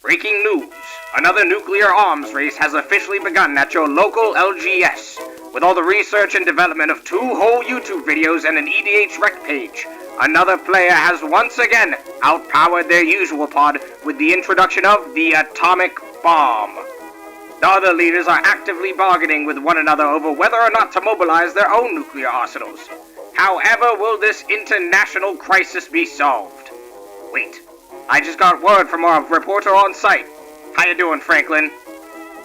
Breaking news. Another nuclear arms race has officially begun at your local LGS. With all the research and development of 2 whole YouTube videos and an EDH rec page, another player has once again outpowered their usual pod with the introduction of the atomic bomb. The other leaders are actively bargaining with one another over whether or not to mobilize their own nuclear arsenals. However will this international crisis be solved? Wait, I just got word from our reporter on site. How you doing, Franklin?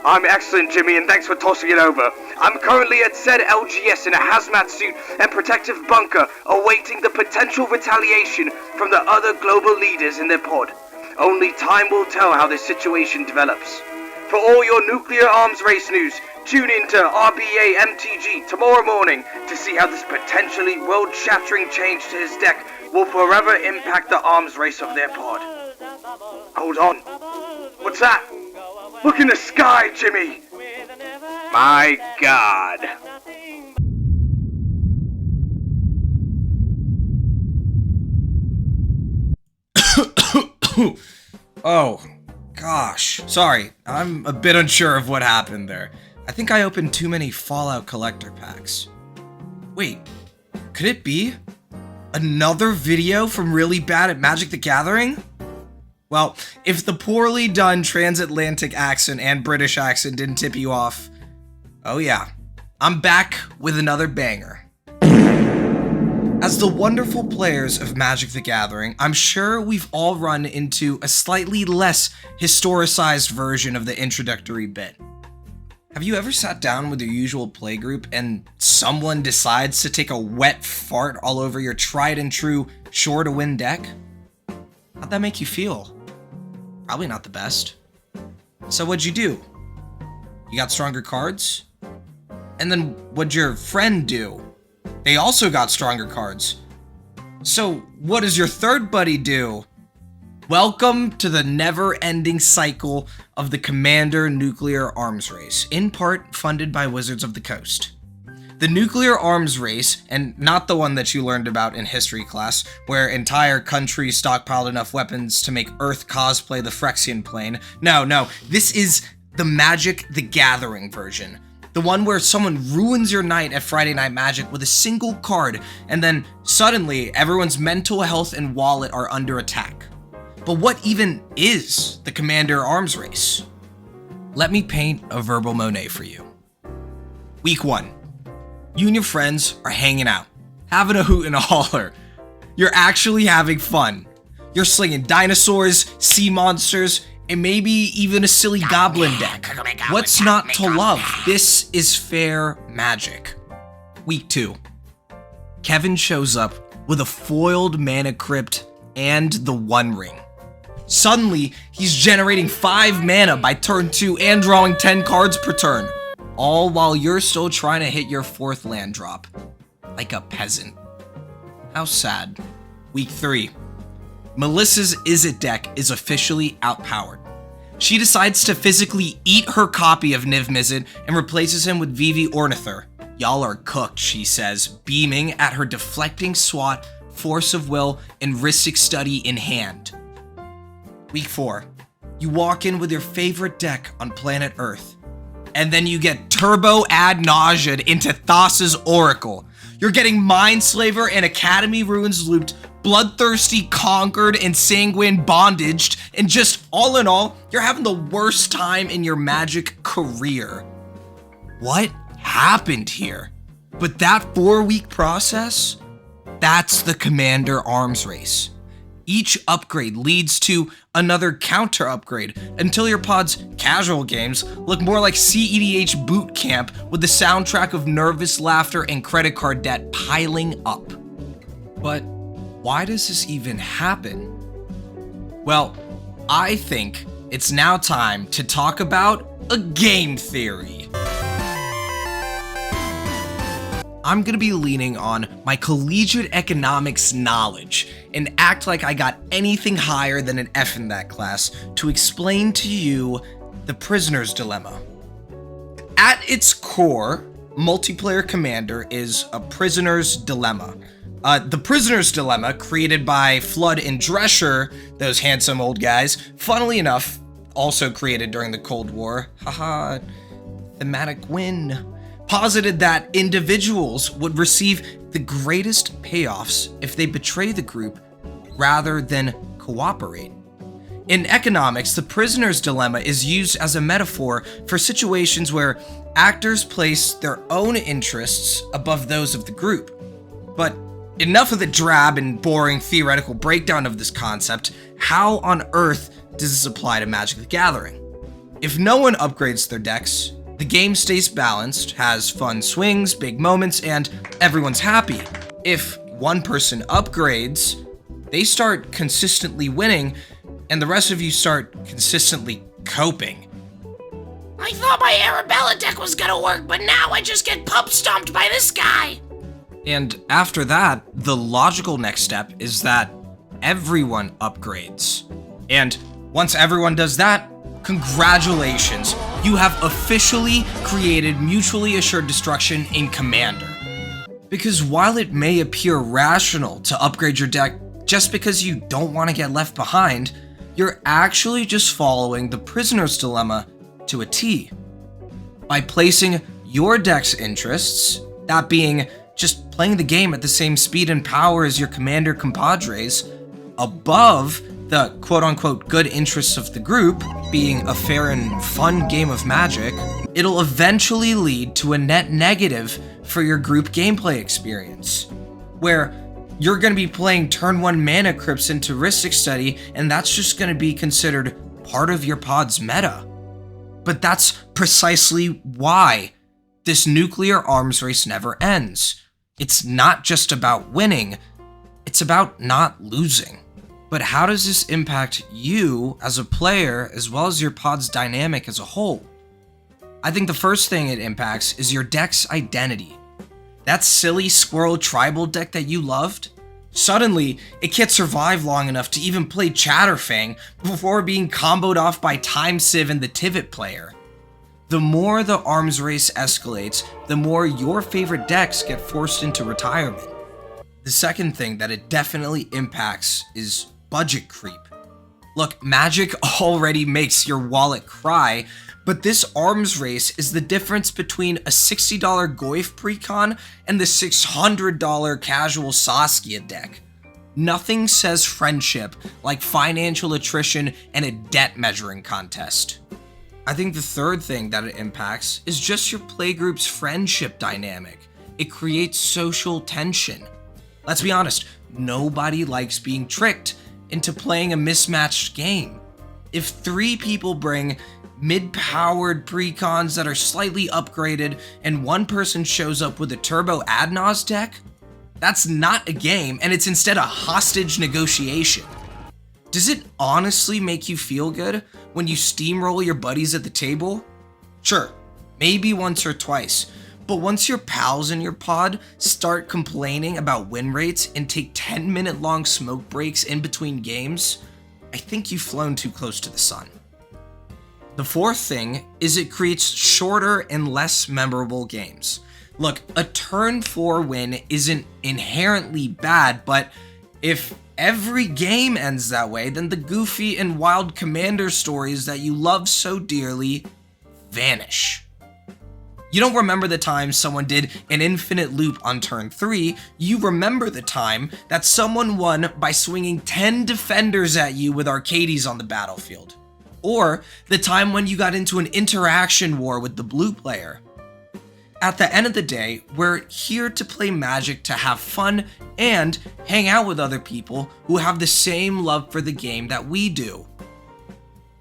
I'm excellent, Jimmy, and thanks for tossing it over. I'm currently at said LGS in a hazmat suit and protective bunker, awaiting the potential retaliation from the other global leaders in their pod. Only time will tell how this situation develops. For all your nuclear arms race news, tune in to RBA MTG tomorrow morning to see how this potentially world-shattering change to his deck will forever impact the arms race of their pod. Hold on. What's that? Look in the sky, Jimmy! My God. Oh, gosh. Sorry, I'm a bit unsure of what happened there. I think I opened too many Fallout collector packs. Wait, could it be another video from Really Bad at Magic the Gathering? Well, if the poorly done transatlantic accent and British accent didn't tip you off, oh yeah, I'm back with another banger. As the wonderful players of Magic the Gathering, I'm sure we've all run into a slightly less historicized version of the introductory bit. Have you ever sat down with your usual playgroup and someone decides to take a wet fart all over your tried and true sure-to-win deck? How'd that make you feel? Probably not the best. So what'd you do? You got stronger cards? And then what'd your friend do? They also got stronger cards. So what does your third buddy do? Welcome to the never-ending cycle of the Commander Nuclear Arms Race, in part funded by Wizards of the Coast. The nuclear arms race, and not the one that you learned about in history class, where entire countries stockpiled enough weapons to make Earth cosplay the Phyrexian plane. No, this is the Magic the Gathering version. The one where someone ruins your night at Friday Night Magic with a single card, and then suddenly everyone's mental health and wallet are under attack. But what even is the Commander Arms Race? Let me paint a verbal Monet for you. Week 1. You and your friends are hanging out, having a hoot and a holler. You're actually having fun. You're slinging dinosaurs, sea monsters, and maybe even a silly goblin deck. What's not to love? This is fair magic. Week 2. Kevin shows up with a foiled mana crypt and the One Ring. Suddenly, he's generating 5 mana by turn 2 and drawing 10 cards per turn. All while you're still trying to hit your 4th land drop. Like a peasant. How sad. Week 3. Melissa's Izzet deck is officially outpowered. She decides to physically eat her copy of Niv Mizzet and replaces him with Vivi Ornithur. Y'all are cooked, she says, beaming at her deflecting swat, force of will, and Rhystic Study in hand. Week 4. You walk in with your favorite deck on planet Earth. And then you get turbo ad nauseaed into Thassa's Oracle. You're getting Mindslaver and Academy Ruins looped, Bloodthirsty conquered and Sanguine bondaged, and just all in all, you're having the worst time in your Magic career. What happened here? But that 4-week process, that's the Commander Arms Race. Each upgrade leads to another counter upgrade until your pod's casual games look more like CEDH boot camp with the soundtrack of nervous laughter and credit card debt piling up. But why does this even happen? Well, I think it's now time to talk about a game theory. I'm gonna be leaning on my collegiate economics knowledge and act like I got anything higher than an F in that class to explain to you the prisoner's dilemma. At its core, multiplayer Commander is a prisoner's dilemma. The prisoner's dilemma, created by Flood and Drescher, those handsome old guys, funnily enough, also created during the Cold War, haha, thematic win, posited that individuals would receive the greatest payoffs if they betray the group rather than cooperate. In economics, the prisoner's dilemma is used as a metaphor for situations where actors place their own interests above those of the group. But enough of the drab and boring theoretical breakdown of this concept. How on earth does this apply to Magic the Gathering? If no one upgrades their decks, the game stays balanced, has fun swings, big moments, and everyone's happy. If one person upgrades, they start consistently winning, and the rest of you start consistently coping. I thought my Arabella deck was gonna work, but now I just get pump stomped by this guy. And after that, the logical next step is that everyone upgrades. And once everyone does that, congratulations, you have officially created mutually assured destruction in Commander. Because while it may appear rational to upgrade your deck just because you don't want to get left behind, you're actually just following the prisoner's dilemma to a T. By placing your deck's interests, that being just playing the game at the same speed and power as your commander compadres, above the quote-unquote good interests of the group, being a fair and fun game of Magic, it'll eventually lead to a net negative for your group gameplay experience, where you're going to be playing turn 1 mana crypts into Rhystic Study, and that's just going to be considered part of your pod's meta. But that's precisely why this nuclear arms race never ends. It's not just about winning, it's about not losing. But how does this impact you as a player as well as your pod's dynamic as a whole? I think the first thing it impacts is your deck's identity. That silly squirrel tribal deck that you loved, suddenly it can't survive long enough to even play Chatterfang before being comboed off by Time Civ and the Tivit player. The more the arms race escalates, the more your favorite decks get forced into retirement. The second thing that it definitely impacts is budget creep. Look, Magic already makes your wallet cry, but this arms race is the difference between a $60 Goyf precon and the $600 casual Saskia deck. Nothing says friendship like financial attrition and a debt measuring contest. I think the third thing that it impacts is just your playgroup's friendship dynamic. It creates social tension. Let's be honest, nobody likes being tricked into playing a mismatched game. If 3 people bring mid-powered precons that are slightly upgraded and one person shows up with a turbo Adnos deck, that's not a game, and it's instead a hostage negotiation. Does it honestly make you feel good when you steamroll your buddies at the table? Sure, maybe once or twice, but once your pals in your pod start complaining about win rates and take 10-minute long smoke breaks in between games, I think you've flown too close to the sun. The fourth thing is it creates shorter and less memorable games. Look, a turn 4 win isn't inherently bad, but if every game ends that way, then the goofy and wild commander stories that you love so dearly vanish. You don't remember the time someone did an infinite loop on turn 3, you remember the time that someone won by swinging 10 defenders at you with Arcades on the battlefield. Or the time when you got into an interaction war with the blue player. At the end of the day, we're here to play Magic to have fun and hang out with other people who have the same love for the game that we do.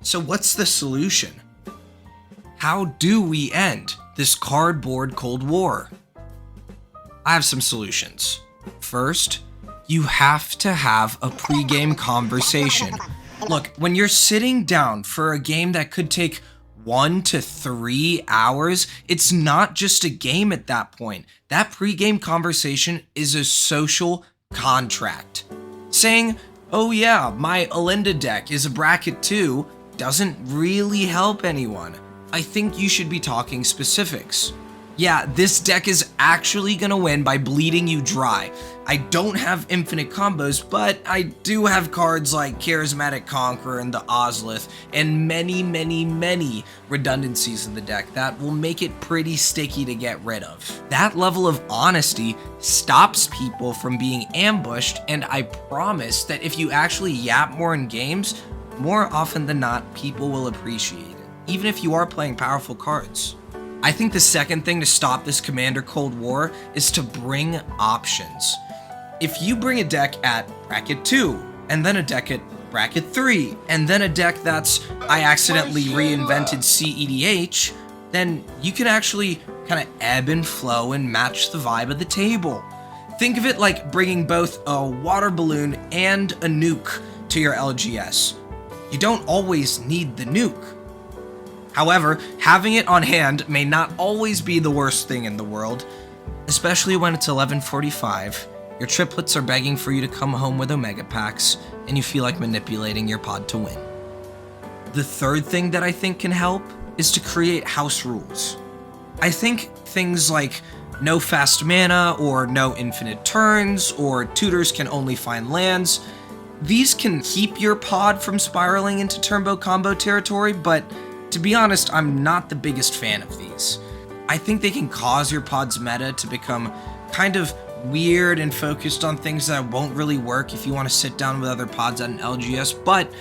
So what's the solution? How do we end this cardboard Cold War? I have some solutions. First, you have to have a pre-game conversation. Look, when you're sitting down for a game that could take 1 to 3 hours, it's not just a game at that point. That pre-game conversation is a social contract. Saying, oh yeah, my Alinda deck is a bracket 2, doesn't really help anyone. I think you should be talking specifics. Yeah, this deck is actually gonna win by bleeding you dry. I don't have infinite combos, but I do have cards like Charismatic Conqueror and the Ozlith, and many redundancies in the deck that will make it pretty sticky to get rid of. That level of honesty stops people from being ambushed, and I promise that if you actually yap more in games, more often than not, people will appreciate it, even if you are playing powerful cards. I think the second thing to stop this Commander Cold War is to bring options. If you bring a deck at bracket 2, and then a deck at bracket 3, and then a deck that's I accidentally reinvented CEDH, then you can actually kind of ebb and flow and match the vibe of the table. Think of it like bringing both a water balloon and a nuke to your LGS. You don't always need the nuke. However, having it on hand may not always be the worst thing in the world, especially when it's 11:45, your triplets are begging for you to come home with Omega Packs, and you feel like manipulating your pod to win. The third thing that I think can help is to create house rules. I think things like no fast mana, or no infinite turns, or tutors can only find lands, these can keep your pod from spiraling into turbo combo territory, but to be honest, I'm not the biggest fan of these. I think they can cause your pod's meta to become kind of weird and focused on things that won't really work if you want to sit down with other pods at an LGS, but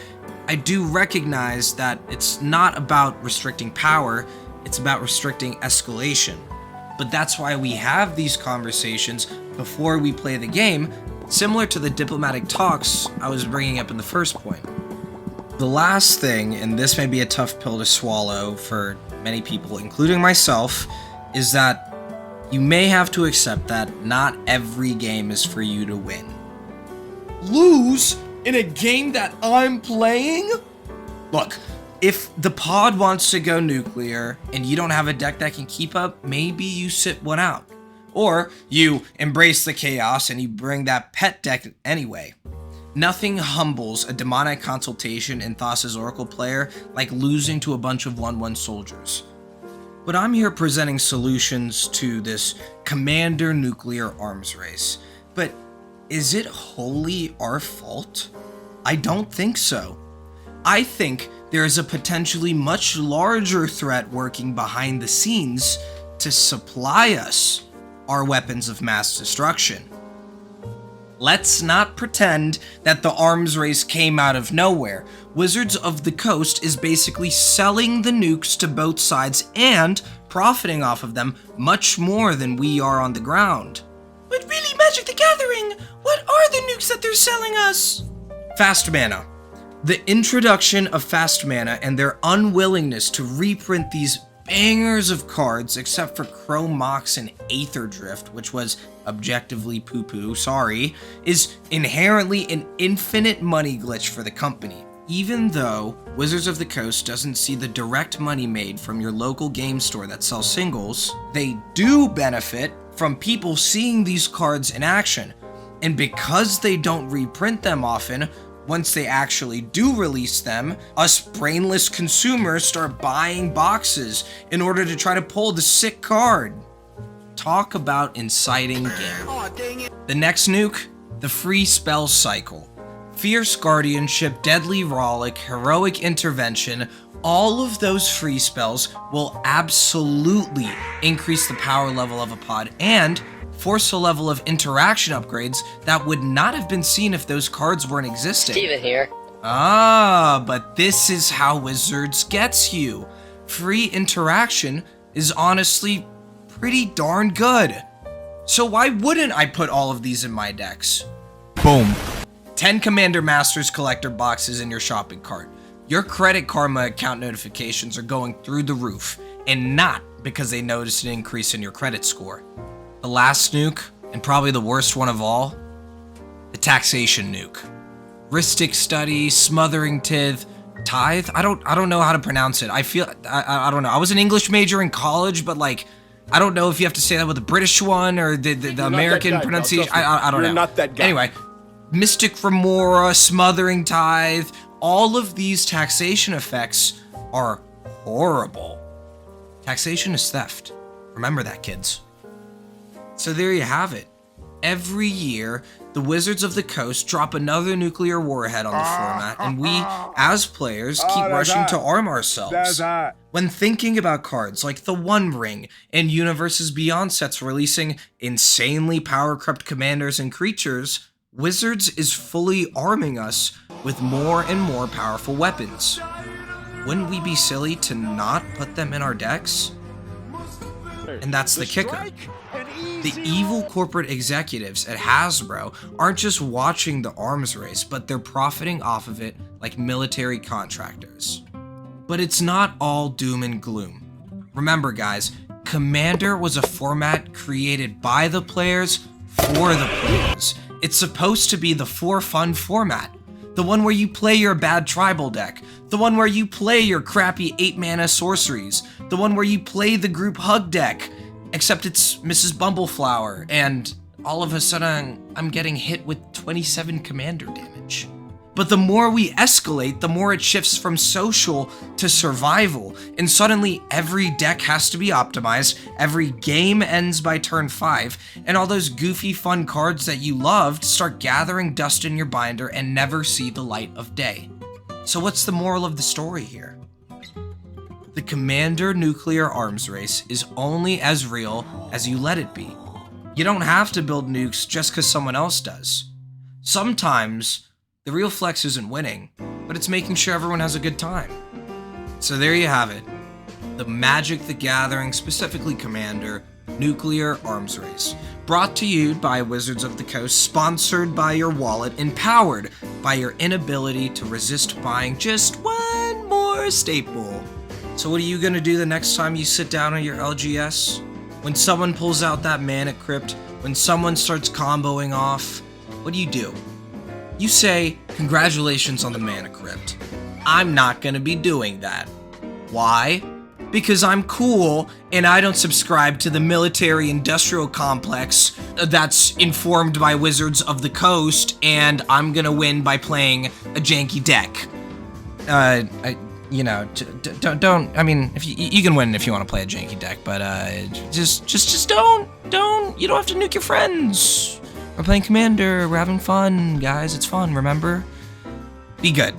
I do recognize that it's not about restricting power, it's about restricting escalation. But that's why we have these conversations before we play the game, similar to the diplomatic talks I was bringing up in the first point. The last thing, and this may be a tough pill to swallow for many people, including myself, is that you may have to accept that not every game is for you to win. Lose in a game that I'm playing? Look, if the pod wants to go nuclear and you don't have a deck that can keep up, maybe you sit one out. Or you embrace the chaos and you bring that pet deck anyway. Nothing humbles a demonic consultation in Thassa's Oracle player like losing to a bunch of 1/1 soldiers. But I'm here presenting solutions to this Commander nuclear arms race. But is it wholly our fault? I don't think so. I think there is a potentially much larger threat working behind the scenes to supply us our weapons of mass destruction. Let's not pretend that the arms race came out of nowhere. Wizards of the Coast is basically selling the nukes to both sides and profiting off of them much more than we are on the ground. But really, Magic the Gathering, what are the nukes that they're selling us? Fast mana. The introduction of fast mana and their unwillingness to reprint these bangers of cards, except for Chrome Mox and Aether Drift, which was objectively poo-poo, sorry, is inherently an infinite money glitch for the company. Even though Wizards of the Coast doesn't see the direct money made from your local game store that sells singles, they do benefit from people seeing these cards in action. And because they don't reprint them often, once they actually do release them, us brainless consumers start buying boxes in order to try to pull the sick card. Talk about inciting gambling. The next nuke, the free spell cycle. Fierce Guardianship, Deadly Rollick, Heroic Intervention, all of those free spells will absolutely increase the power level of a pod and force a level of interaction upgrades that would not have been seen if those cards weren't existing. Steven here. Ah, but this is how Wizards gets you. Free interaction is honestly pretty darn good. So why wouldn't I put all of these in my decks? Boom. 10 Commander Masters collector boxes in your shopping cart. Your Credit Karma account notifications are going through the roof, and not because they noticed an increase in your credit score. The last nuke, and probably the worst one of all, the taxation nuke. Ristic Study, Smothering Tithe, I don't know how to pronounce it. I don't know. I was an English major in college, but like, I don't know if you have to say that with a British one or the American pronunciation. I don't know. You're not that guy. Anyway, Mystic Remora, Smothering Tithe, all of these taxation effects are horrible. Taxation is theft. Remember that, kids. So there you have it. Every year, the Wizards of the Coast drop another nuclear warhead on the format, and we, as players, keep rushing to arm ourselves. When thinking about cards like the One Ring and Universes Beyond sets releasing insanely power-crept commanders and creatures, Wizards is fully arming us with more and more powerful weapons. Wouldn't we be silly to not put them in our decks? And that's the kicker. The evil corporate executives at Hasbro aren't just watching the arms race, but they're profiting off of it like military contractors. But it's not all doom and gloom. Remember, guys, Commander was a format created by the players for the players. It's supposed to be the for fun format. The one where you play your bad tribal deck. The one where you play your crappy 8-mana sorceries. The one where you play the group hug deck. Except it's Mrs. Bumbleflower, and all of a sudden, I'm getting hit with 27 commander damage. But the more we escalate, the more it shifts from social to survival, and suddenly every deck has to be optimized, every game ends by turn 5, and all those goofy fun cards that you loved start gathering dust in your binder and never see the light of day. So what's the moral of the story here? The Commander nuclear arms race is only as real as you let it be. You don't have to build nukes just because someone else does. Sometimes, the real flex isn't winning, but it's making sure everyone has a good time. So there you have it. The Magic the Gathering, specifically Commander, nuclear arms race. Brought to you by Wizards of the Coast, sponsored by your wallet, empowered by your inability to resist buying just one more staple. So what are you gonna do the next time you sit down on your LGS? When someone pulls out that Mana Crypt, when someone starts comboing off, what do? You say, congratulations on the Mana Crypt. I'm not gonna be doing that. Why? Because I'm cool and I don't subscribe to the military-industrial complex that's informed by Wizards of the Coast, and I'm gonna win by playing a janky deck. You know, don't. I mean, if you can win if you want to play a janky deck, but just don't. You don't have to nuke your friends. We're playing Commander. We're having fun, guys. It's fun. Remember? Be good.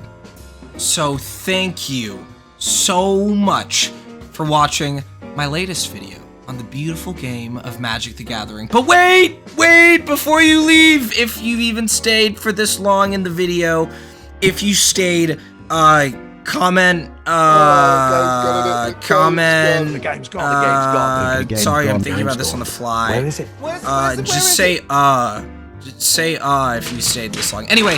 So thank you so much for watching my latest video on the beautiful game of Magic the Gathering. But wait, before you leave, if you've even stayed for this long in the video, if you stayed, comment, The game's gone. Sorry, I'm thinking about this on the fly. Where is it? Just say if you stayed this long. Anyway,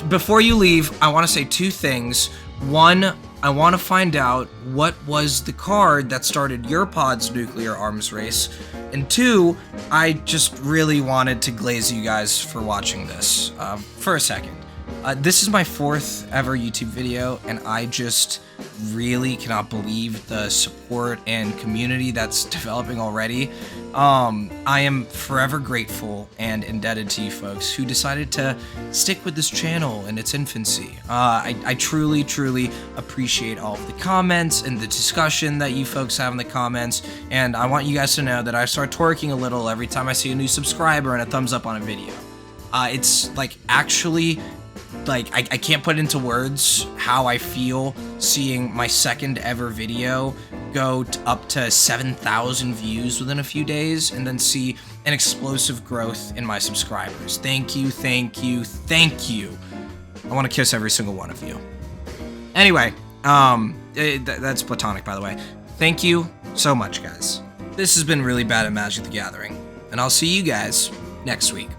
before you leave, I want to say two things. One, I want to find out what was the card that started your pod's nuclear arms race. And two, I just really wanted to glaze you guys for watching this for a second. This is my 4th ever YouTube video, and I just really cannot believe the support and community that's developing already. I am forever grateful and indebted to you folks who decided to stick with this channel in its infancy. I truly appreciate all of the comments and the discussion that you folks have in the comments, and I want you guys to know that I start twerking a little every time I see a new subscriber and a thumbs up on a video. It's like actually... I can't put into words how I feel seeing my 2nd ever video go up to 7,000 views within a few days, and then see an explosive growth in my subscribers. Thank you. I want to kiss every single one of you. Anyway, that's platonic, by the way. Thank you so much, guys. This has been really bad at Magic the Gathering, and I'll see you guys next week.